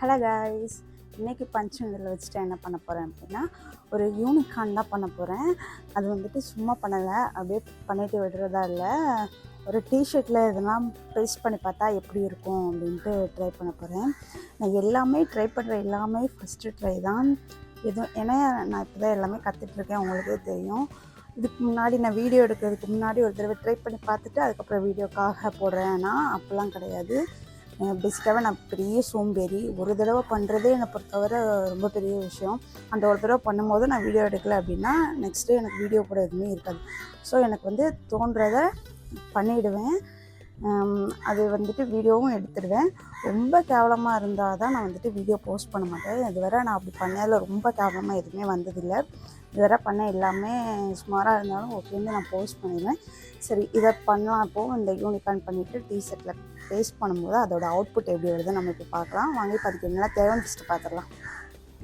Hello guys, இன்றைக்கி பஞ்சுமெண்டில் வச்சுட்டு என்ன பண்ண போகிறேன் அப்படின்னா, ஒரு யூனிகார்ன் தான் பண்ண போகிறேன். அது வந்துட்டு சும்மா பண்ணலை, அப்படியே பண்ணிட்டு விடுறதா இல்லை. ஒரு டிஷர்ட்டில் இதெல்லாம் பேஸ்ட் பண்ணி பார்த்தா எப்படி இருக்கும் அப்படின்ட்டு ட்ரை பண்ண போகிறேன். நான் எல்லாமே ட்ரை பண்ணுற எல்லாமே ஃபஸ்ட்டு ட்ரை தான். எதுவும் ஏன்னா நான் இப்போ தான் எல்லாமே கற்றுட்ருக்கேன், உங்களுக்கே தெரியும். இதுக்கு முன்னாடி நான் வீடியோ எடுக்கிறதுக்கு முன்னாடி ஒரு தடவை ட்ரை பண்ணி பார்த்துட்டு அதுக்கப்புறம் வீடியோக்காக போடுறேன்னா அப்படிலாம் கிடையாது. பேசிக்காகவே நான் பெரிய சோம்பேறி. ஒரு தடவை பண்ணுறதே என்னை பொறுத்தவரை ரொம்ப பெரிய விஷயம். அந்த ஒரு தடவை பண்ணும்போது நான் வீடியோ எடுக்கலை அப்படின்னா நெக்ஸ்ட் டே எனக்கு வீடியோ கூட எதுவுமே இருக்காது. ஸோ எனக்கு வந்து தோன்றதை பண்ணிவிடுவேன். அது வந்துட்டு வீடியோவும் எடுத்துடுவேன். ரொம்ப கேவலமாக இருந்தால் தான் நான் வந்துட்டு வீடியோ போஸ்ட் பண்ண மாட்டேன். இதுவரை நான் அப்படி பண்ணதில் ரொம்ப கேவலமாக எதுவுமே வந்ததில்லை. இதுவரை பண்ண எல்லாமே சுமாராக இருந்தாலும் ஓகேன்னு நான் போஸ்ட் பண்ணிடுவேன். சரி, இதை பண்ணலாம். அப்போது இந்த யூனிகார்ன் பண்ணிவிட்டு டிஷர்ட்டில் பேஸ்ட் பண்ணும்போது அதோட அவுட்புட் எப்படி வருதுன்னு நம்ம இப்போ பார்க்கலாம். வாங்கி அதுக்கு என்னெல்லாம் தேவைன்னு ஃபஸ்ட்டு பார்த்துடலாம்.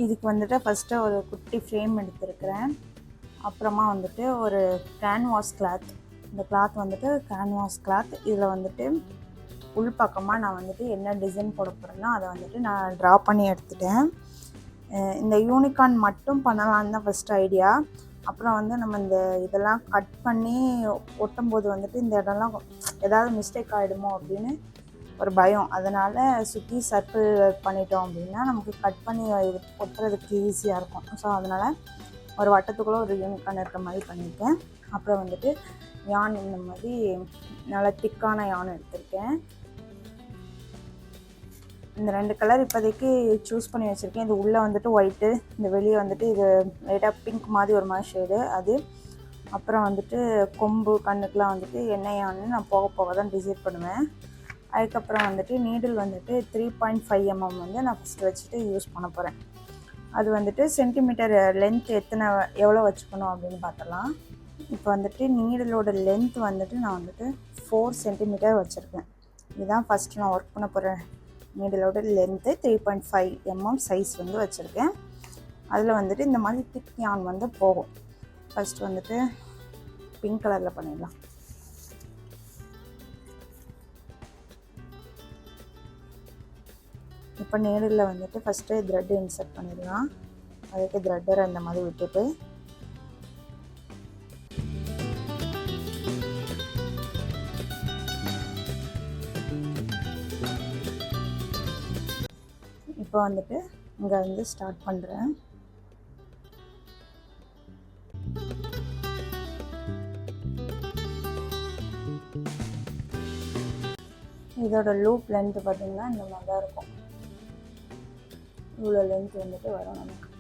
இதுக்கு வந்துட்டு ஃபஸ்ட்டு ஒரு குட்டி ஃப்ரேம் எடுத்துருக்கிறேன். அப்புறமா வந்துட்டு ஒரு கேன்வாஸ் கிளாத். இந்த கிளாத் வந்துட்டு கேன்வாஸ் கிளாத். இதில் வந்துட்டு உள் பக்கமாக நான் வந்துட்டு என்ன டிசைன் போட போகிறேன்னா அதை வந்துட்டு நான் ட்ரா பண்ணி எடுத்துட்டேன். இந்த யூனிகார்ன் மட்டும் பண்ணலான்னு தான் ஃபஸ்ட் ஐடியா. அப்புறம் வந்து நம்ம இந்த இதெல்லாம் கட் பண்ணி ஒட்டும்போது வந்துட்டு இந்த இடம்லாம் ஏதாவது மிஸ்டேக் ஆகிடுமோ அப்படின்னு ஒரு பயம். அதனால் சுற்றி சர்க்கிள் பண்ணிட்டோம் அப்படின்னா நமக்கு கட் பண்ணி இது ஒட்டுறதுக்கு ஈஸியாக இருக்கும். ஸோ அதனால் ஒரு வட்டத்துக்குள்ளே ஒரு யூனிகார்ன் இருக்கிற மாதிரி பண்ணியிருக்கேன். அப்புறம் வந்துட்டு யான் இந்த மாதிரி நல்லா திக்கான யான் எடுத்திருக்கேன். இந்த 2 கலர் இப்போதைக்கு சூஸ் பண்ணி வச்சுருக்கேன். இது உள்ளே வந்துட்டு ஒயிட்டு, இந்த வெளியே வந்துட்டு இது லைட்டாக பிங்க் மாதிரி ஒரு மாதிரி ஷேடு அது. அப்புறம் வந்துட்டு கொம்பு கண்ணுக்கெலாம் வந்துட்டு எண்ணெயான்னு நான் போக போக தான் டிசைட் பண்ணுவேன். அதுக்கப்புறம் வந்துட்டு நீடில் வந்துட்டு 3.5 mm வந்து நான் ஃபஸ்ட்டு வச்சுட்டு யூஸ் பண்ண போகிறேன். அது வந்துட்டு சென்டிமீட்டர் லென்த் எவ்வளோ வச்சுக்கணும் அப்படின்னு பார்த்தலாம். இப்போ வந்துட்டு நீடிலோட லென்த் வந்துட்டு நான் வந்துட்டு 4 சென்டிமீட்டர் வச்சுருக்கேன். இதுதான் ஃபஸ்ட்டு நான் ஒர்க் பண்ண போகிறேன். நீடிலோட லென்த்து 3.5 mm சைஸ் வந்து வச்சுருக்கேன். அதில் வந்துட்டு இந்த மாதிரி திக் யான் வந்து போகும். ஃபஸ்ட்டு வந்துட்டு பிங்க் கலரில் பண்ணிடலாம். இப்போ நீடில் வந்துட்டு ஃபஸ்ட்டு த்ரெட்டு இன்சர்ட் பண்ணிடலாம். அதுக்கு த்ரெட்டரை இந்த மாதிரி விட்டுட்டு இப்போ வந்துட்டு இங்கே வந்து ஸ்டார்ட் பண்ணுறேன். இதோட லூப் லென்த் பார்த்திங்கன்னா இந்த மாதிரி தான் இருக்கும். இவ்வளோ லென்த் வந்துட்டு வரும் நமக்கு.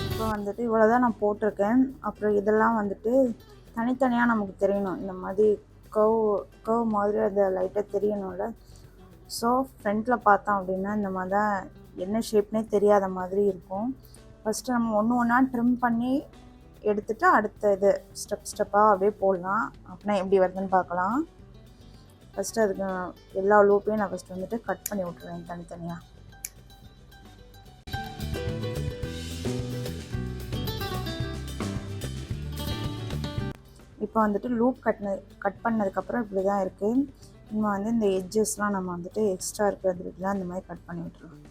இப்போ வந்துட்டு இவ்வளோ தான் நான் போட்டிருக்கேன். அப்புறம் இதெல்லாம் வந்துட்டு தனித்தனியாக நமக்கு தெரியணும். இந்த மாதிரி கர்வ் மாதிரி அது லைட்டாக தெரியணும்ல. ஸோ ஃப்ரண்ட்டில் பார்த்தோம் அப்படின்னா இந்த மாதிரி தான் என்ன ஷேப்னே தெரியாத மாதிரி இருக்கும். ஃபஸ்ட்டு நம்ம ஒன்று ஒன்றா ட்ரிம் பண்ணி எடுத்துகிட்டு அடுத்த இது ஸ்டெப்பாக அப்படியே போடலாம். அப்படின்னா எப்படி வருதுன்னு பார்க்கலாம். ஃபஸ்ட்டு அதுக்கு எல்லா லூப்பையும் நான் ஃபஸ்ட்டு வந்துட்டு கட் பண்ணி விட்ருவேன் தனித்தனியாக. இப்போ வந்துட்டு லூப் கட் பண்ணதுக்கப்புறம் இப்படி தான் இருக்குது. இன்னும் வந்து இந்த எட்ஜஸ்லாம் நம்ம வந்துட்டு எக்ஸ்ட்ரா இருக்கிறதுலாம் இந்த மாதிரி கட் பண்ணி விட்டுருவோம்.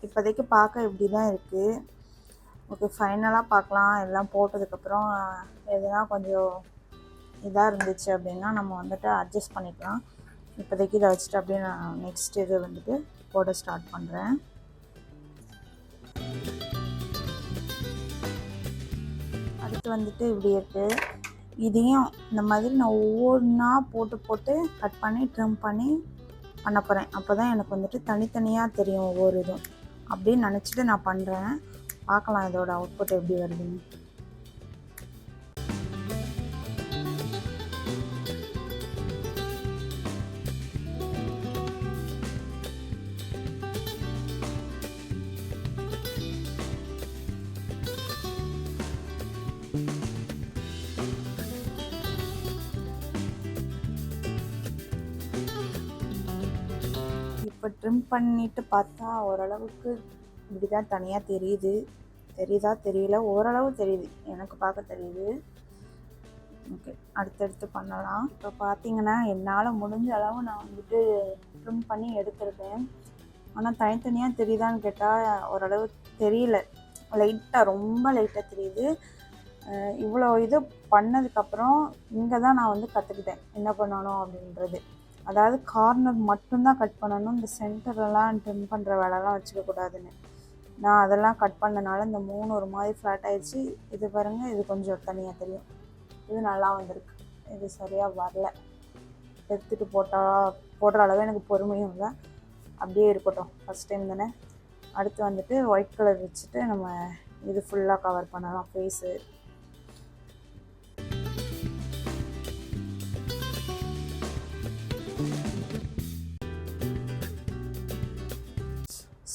இப்போதைக்கு பார்க்க இப்படி தான் இருக்குது. ஓகே, ஃபைனலாக பார்க்கலாம். எல்லாம் போட்டதுக்கப்புறம் எதுனா கொஞ்சம் இதாக இருந்துச்சு அப்படின்னா நம்ம வந்துட்டு அட்ஜஸ்ட் பண்ணிக்கலாம். இப்போதைக்கு இதை வச்சுட்டு அப்படியே நான் நெக்ஸ்ட் இது வந்துட்டு போட ஸ்டார்ட் பண்ணுறேன். அடுத்து வந்துட்டு இப்படி இருக்குது. இதையும் இந்த மாதிரி நான் ஒவ்வொன்றா போட்டு போட்டு கட் பண்ணி ட்ரிம் பண்ணி பண்ண போகிறேன். அப்போ தான் எனக்கு வந்துட்டு தனித்தனியாக தெரியும் ஒவ்வொரு இதுவும். அப்படின்னு நினச்சிட்டு நான் பண்ணுறேன். பார்க்கலாம் இதோட அவுட்புட் எப்படி வருதுன்னு. இப்போ ட்ரிம் பண்ணிவிட்டு பார்த்தா ஓரளவுக்கு இப்படி தான் தனியாக தெரியுதா தெரியல, ஓரளவு தெரியுது, எனக்கு பார்க்க தெரியுது. ஓகே, அடுத்தடுத்து பண்ணலாம். இப்போ பார்த்தீங்கன்னா என்னால் முடிஞ்ச அளவு நான் வந்துட்டு ட்ரிம் பண்ணி எடுத்துருக்கேன். ஆனால் தனித்தனியாக தெரியுதான்னு கேட்டால் ஓரளவு தெரியல, ரொம்ப லைட்டாக தெரியுது. இவ்வளோ இது பண்ணதுக்கப்புறம் இங்கே தான் நான் வந்து கற்றுக்கிட்டேன் என்ன பண்ணணும் அப்படின்றது. அதாவது கார்னர் மட்டும்தான் கட் பண்ணணும், இந்த சென்டரெல்லாம் ட்ரிம் பண்ணுற வேலைலாம் வச்சுக்கக்கூடாதுன்னு. நான் அதெல்லாம் கட் பண்ணனால இந்த 3 ஒரு மாதிரி ஃப்ளாட் ஆகிடுச்சு. இது பாருங்கள், இது கொஞ்சம் தனியாக தெரியும். இது நல்லா வந்திருக்கு. இது சரியாக வரல, எடுத்துகிட்டு போடுற அளவு எனக்கு பொறுமையும் இல்லை. அப்படியே இருக்கட்டும், ஃபஸ்ட் டைம் தானே. அடுத்து வந்துட்டு ஒயிட் கலர் வச்சுட்டு நம்ம இது ஃபுல்லாக கவர் பண்ணலாம் ஃபேஸு.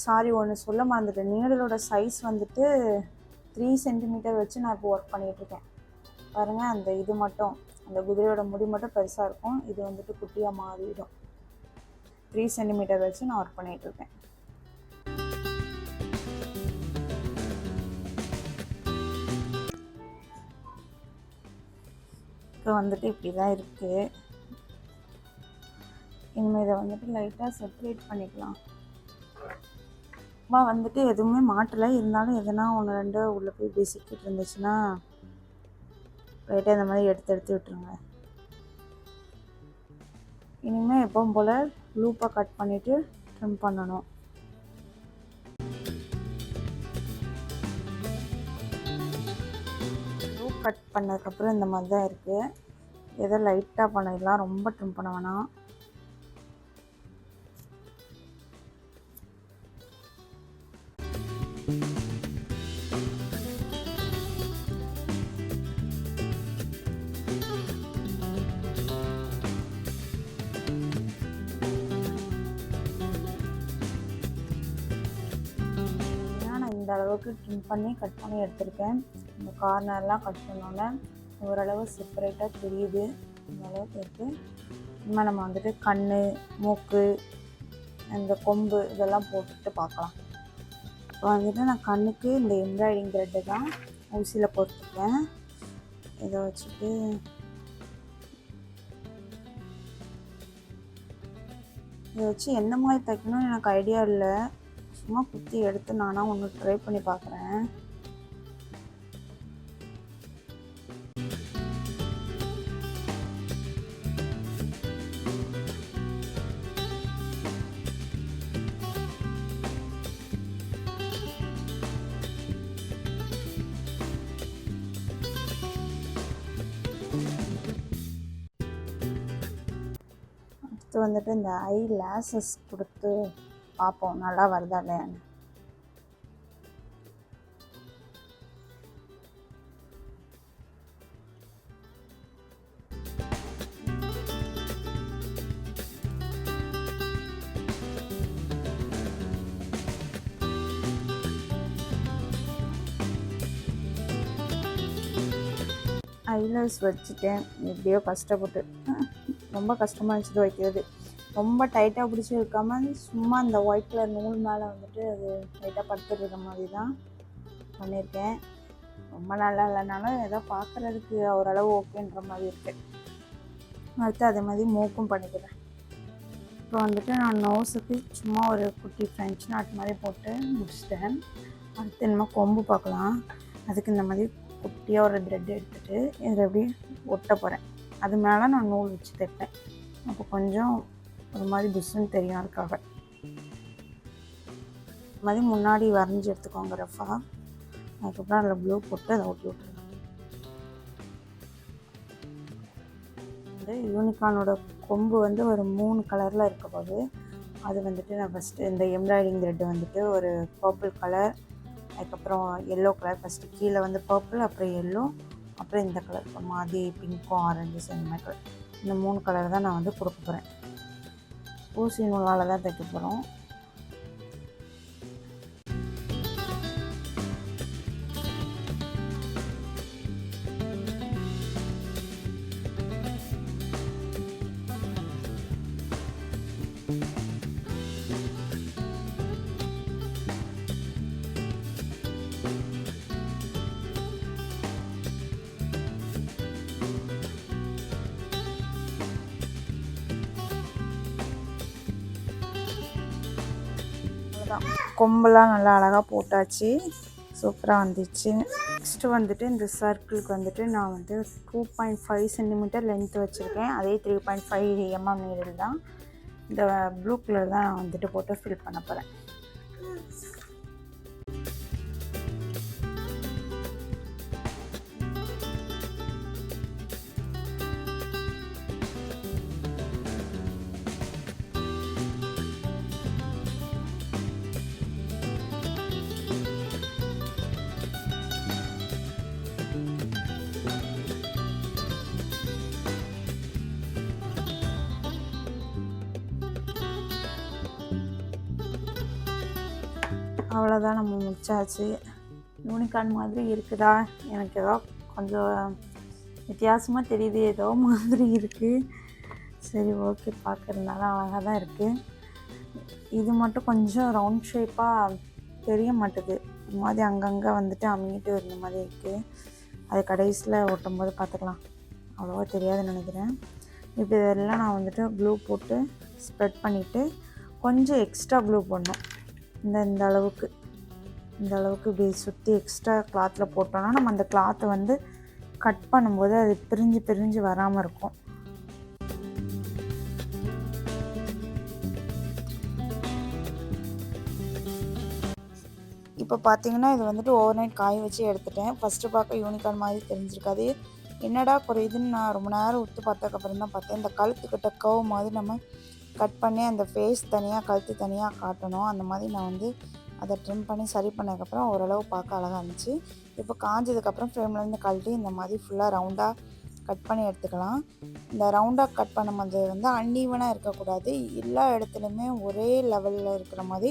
சாரி, ஒன்று சொல்ல மறந்துட்டேன். நீடலோட சைஸ் வந்துட்டு 3 சென்டிமீட்டர் வச்சு நான் இப்போ ஒர்க் பண்ணிகிட்ருக்கேன். பாருங்கள், அந்த இது மட்டும், அந்த குதிரையோட முடி மட்டும் பெருசாக இருக்கும், இது வந்துட்டு குட்டியாக மாறிடும். 3 சென்டிமீட்டர் வச்சு நான் ஒர்க் பண்ணிகிட்ருக்கேன். இப்போ வந்துட்டு இப்படி தான் இருக்குது. இனிமேல் இதை வந்துட்டு லைட்டாக செப்ரேட் பண்ணிக்கலாம். வந்துட்டு எதுவுமே மாட்டலை, இருந்தாலும் எதுனா ஒன்று ரெண்டு உள்ளே போய் இப்படி சிக்கிட்டு இருந்துச்சுன்னா லைட்டாக இந்த மாதிரி எடுத்து விட்டுருங்க. இனிமேல் எப்பவும் போல் லூப்பாக கட் பண்ணிவிட்டு ட்ரிம் பண்ணணும். லூப் கட் பண்ணதுக்கப்புறம் இந்த மாதிரி தான் இருக்குது. ஏதோ லைட்டாக பண்ணிடலாம், ரொம்ப ட்ரிம் பண்ண வேணாம். இந்த அளவுக்கு ட்ரிம் பண்ணி கட் பண்ணி எடுத்திருக்கேன். இந்த கார்னர்லாம் கட் பண்ணோன்னே ஓரளவு செப்பரேட்டாக தெரியுது. இந்த அளவுக்கு இருக்குது. இனிமேல் நம்ம வந்துட்டு கண், மூக்கு, இந்த கொம்பு இதெல்லாம் போட்டுட்டு பார்க்கலாம். இப்போ வந்துட்டு நான் கண்ணுக்கு இந்த எம்ப்ராய்டிங் த்ரெட்டு தான் ஊசியில் போட்டுருக்கேன். இதை வச்சுட்டு என்ன மாதிரி தைக்கணும்னு எனக்கு ஐடியா இல்லை. சும்மா குத்தி எடுத்து நானாக ஒன்று ட்ரை பண்ணி பார்க்குறேன். அடுத்து வந்துட்டு இந்த ஐ லேசஸ் கொடுத்து பார்ப்போம் நல்லா வருதா இல்லையான்னு. ஐலைஸ் வச்சுட்டேன், எப்படியோ கஷ்டப்பட்டு. ரொம்ப கஷ்டமாக இருந்துச்சு வைக்கிறது. ரொம்ப டைட்டாக பிடிச்சி இருக்காமல் சும்மா இந்த ஒயிட் கலர் நூல் மேலே வந்துட்டு அது லைட்டாக படுத்துடுற மாதிரி தான் பண்ணியிருக்கேன். ரொம்ப நல்லா இல்லைனாலும் ஏதோ பார்க்குறதுக்கு ஓரளவு ஓகேன்ற மாதிரி இருக்குது. அடுத்து அதே மாதிரி மூக்கும் பண்ணிக்கிறேன். இப்போ வந்துட்டு நான் நோஸுக்கு சும்மா ஒரு குட்டி ஃப்ரெஞ்ச் நாட் மாதிரி போட்டு முடிச்சிட்டேன். அடுத்து என்னமோ கொம்பு பார்க்கலாம். அதுக்கு இந்த மாதிரி குட்டியாக ஒரு த்ரெட் எடுத்துகிட்டு இதில் எப்படி ஒட்ட போகிறேன். அது மேலே நான் நூல் வச்சு தைப்பேன். அப்போ கொஞ்சம் ஒரு மாதிரி புஷ்ஷுன்னு தெரியும். அதுக்காக இது மாதிரி முன்னாடி வரைஞ்சி எடுத்துக்கோங்க ரஃபாக. அதுக்கப்புறம் அதில் ப்ளூ போட்டு அதை ஒட்டி விட்டுருங்க. வந்து யூனிகார்னோட கொம்பு வந்து ஒரு 3 கலரில் இருக்க போது அது வந்துட்டு நான் ஃபஸ்ட்டு இந்த எம்ப்ராய்டிங் த்ரெட்டு வந்துட்டு ஒரு பர்பிள் கலர், அதுக்கப்புறம் எல்லோ கலர், ஃபஸ்ட்டு கீழே வந்து பர்பிள், அப்புறம் எல்லோ, அப்புறம் இந்த கலர் மாதிரி பிங்க்கும் ஆரஞ்சஸ் இந்த மாதிரி கலர், இந்த 3 கலர் தான் நான் வந்து கொடுக்க போகிறேன். ஊசி நூலால் தான் தைக்க போகிறோம். கொம்பெல்லாம் நல்லா அழகாக போட்டாச்சு, சூப்பராக வந்துச்சு. நெக்ஸ்ட்டு வந்துட்டு இந்த சர்க்கிளுக்கு வந்துட்டு நான் வந்து 2.5 சென்டிமீட்டர் லென்த் வச்சுருக்கேன். அதே 3.5 mm நீடில் தான். இந்த ப்ளூ கலர் தான் நான் வந்துட்டு போட்டு ஃபில் பண்ண போகிறேன். அவ்வளோதான், நம்ம முடிச்சாச்சு. யூனிகார்ன் மாதிரி இருக்குதா? எனக்கு ஏதோ கொஞ்சம் வித்தியாசமாக தெரியுது, ஏதோ மாதிரி இருக்குது. சரி, ஓகே, பார்க்குறதுனால அழகாக தான் இருக்குது. இது மட்டும் கொஞ்சம் ரவுண்ட் ஷேப்பாக தெரிய மாட்டுது, இந்த மாதிரி அங்கங்கே வந்துட்டு அமுங்கிட்டு இருந்த மாதிரி இருக்குது. அது கடைசியில் ஒட்டும் போது பார்த்துக்கலாம், அவ்வளோவா தெரியாதுன்னு நினைக்கிறேன். இப்போ இதெல்லாம் நான் வந்துட்டு க்ளூ போட்டு ஸ்ப்ரெட் பண்ணிவிட்டு கொஞ்சம் எக்ஸ்ட்ரா க்ளூ போடணும். இந்த அளவுக்கு இப்படி சுற்றி எக்ஸ்ட்ரா கிளாத்தில் போட்டோன்னா நம்ம அந்த கிளாத்தை வந்து கட் பண்ணும்போது அது பிரிஞ்சு வராமல் இருக்கும். இப்போ பார்த்தீங்கன்னா இது வந்துட்டு ஓவர் நைட் காய வச்சு எடுத்துட்டேன். ஃபஸ்ட்டு பார்க்க யூனிகார்ன் மாதிரி தெரிஞ்சிருக்காது. என்னடா குறையுதுன்னு நான் ரொம்ப நேரம் உத்து பார்த்ததுக்கப்புறம் தான் பார்த்தேன். இந்த கழுத்துக்கிட்ட கர்வ் மாதிரி நம்ம கட் பண்ணி அந்த ஃபேஸ் தனியாக கழுத்து தனியாக காட்டணும். அந்த மாதிரி நான் வந்து அதை ட்ரிம் பண்ணி சரி பண்ணதுக்கப்புறம் ஓரளவு பார்க்க அழகாக இருந்துச்சு. இப்போ காஞ்சதுக்கப்புறம் ஃப்ரேம்லேருந்து கழட்டி இந்த மாதிரி ஃபுல்லாக ரவுண்டாக கட் பண்ணி எடுத்துக்கலாம். இந்த ரவுண்டாக கட் பண்ணும்போது வந்து அன்ஈவனாக இருக்கக்கூடாது, எல்லா இடத்துலையுமே ஒரே லெவலில் இருக்கிற மாதிரி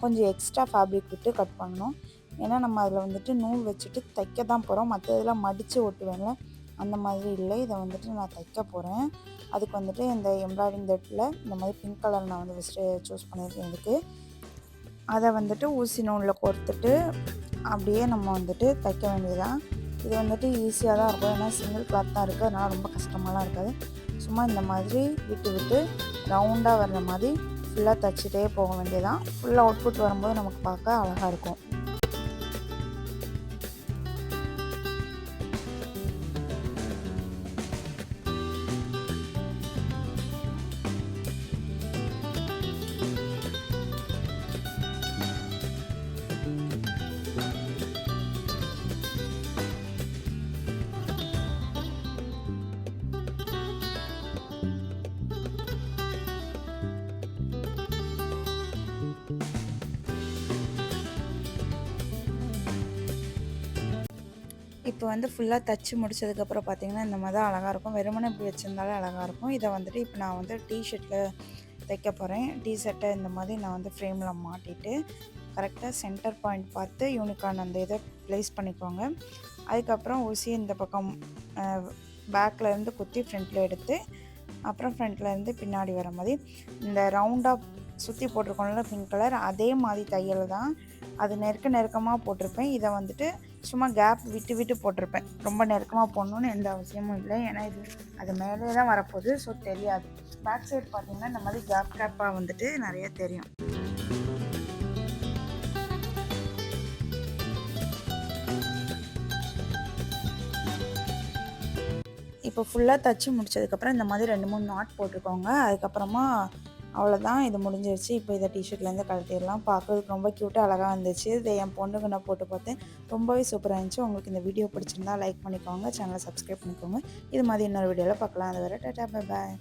கொஞ்சம் எக்ஸ்ட்ரா ஃபேப்ரிக் விட்டு கட் பண்ணணும். ஏன்னா நம்ம அதில் வந்துட்டு நூல் வச்சுட்டு தைக்க தான் போகிறோம், மற்ற இதெல்லாம் மடித்து ஒட்டுவேன்ல அந்த மாதிரி இல்லை. இதை வந்துட்டு நான் தைக்க போகிறேன். அதுக்கு வந்துட்டு இந்த எம்ப்ராய்டிங் த்ரெட்டில் இந்த மாதிரி பிங்க் கலர் நான் வந்து ஃபஸ்ட்டு சூஸ் பண்ணியிருக்கேன். இதுக்கு அதை வந்துட்டு ஊசி நூலில் கோர்த்துட்டு அப்படியே நம்ம வந்துட்டு தைக்க வேண்டியதான். இது வந்துட்டு ஈஸியாக தான் இருக்கும், ஏன்னா சிங்கிள் கிளாத் தான் இருக்குது, அதனால் ரொம்ப கஷ்டமாலாம் இருக்காது. சும்மா இந்த மாதிரி விட்டு ரவுண்டாக வர்ற மாதிரி ஃபுல்லாக தைச்சிட்டே போக வேண்டியதான். ஃபுல்லாக அவுட்புட் வரும்போது நமக்கு பார்க்க அழகாக இருக்கும். இப்போ வந்து ஃபுல்லாக தைச்சி முடிச்சதுக்கப்புறம் பார்த்திங்கன்னா இந்த மாதிரி தான் அழகாக இருக்கும். வெறுமனே இப்படி வச்சுருந்தாலே அழகாக இருக்கும். இதை வந்துட்டு இப்போ நான் வந்து டிஷர்ட்டில் தைக்க போகிறேன். டிஷர்ட்டை இந்த மாதிரி நான் வந்து ஃப்ரேமில் மாட்டிட்டு கரெக்டாக சென்டர் பாயிண்ட் பார்த்து யூனிகார்ன் அந்த இதை ப்ளேஸ் பண்ணிக்கோங்க. அதுக்கப்புறம் ஊசி இந்த பக்கம் பேக்லேருந்து குத்தி ஃப்ரண்ட்டில் எடுத்து அப்புறம் ஃப்ரண்ட்லேருந்து பின்னாடி வர மாதிரி இந்த ரவுண்டாக சுற்றி போட்டிருக்கோம்ல பிங்க் கலர், அதே மாதிரி தையல் தான். அது நெருக்கமாக போட்டிருப்பேன். இதை வந்துட்டு சும்மா கேப் விட்டு போட்டிருப்பேன். ரொம்ப நெருக்கமாக போடணுன்னு எந்த அவசியமும் இல்லை, ஏன்னா இது அது மேலே தான் வரப்போகுது, ஸோ தெரியாது. பேக் சைடு பார்த்திங்கன்னா இந்த மாதிரி கேப்பாக வந்துட்டு நிறைய தெரியும். இப்போ ஃபுல்லாக தைச்சி முடிச்சதுக்கப்புறம் இந்த மாதிரி 2-3 நாட் போட்டுக்கோங்க. அதுக்கப்புறமா அவ்வளோதான், இது முடிஞ்சிருச்சு. இப்போ இதை டிஷர்ட்லேருந்து கழட்டிடலாம். பார்க்குறதுக்கு ரொம்ப க்யூட்டாக அழகாக வந்துச்சு. இதை என் பொண்ணுக்கு நான் போட்டு பார்த்தேன். ரொம்பவே சூப்பராக இருந்துச்சு. உங்களுக்கு இந்த வீடியோ பிடிச்சிருந்தா லைக் பண்ணிக்கோங்க, சேனலை சப்ஸ்கிரைப் பண்ணிக்கோங்க. இது மாதிரி இன்னொரு வீடியோவில் பார்க்கலாம். அது வரை டாடா, பை பாய்.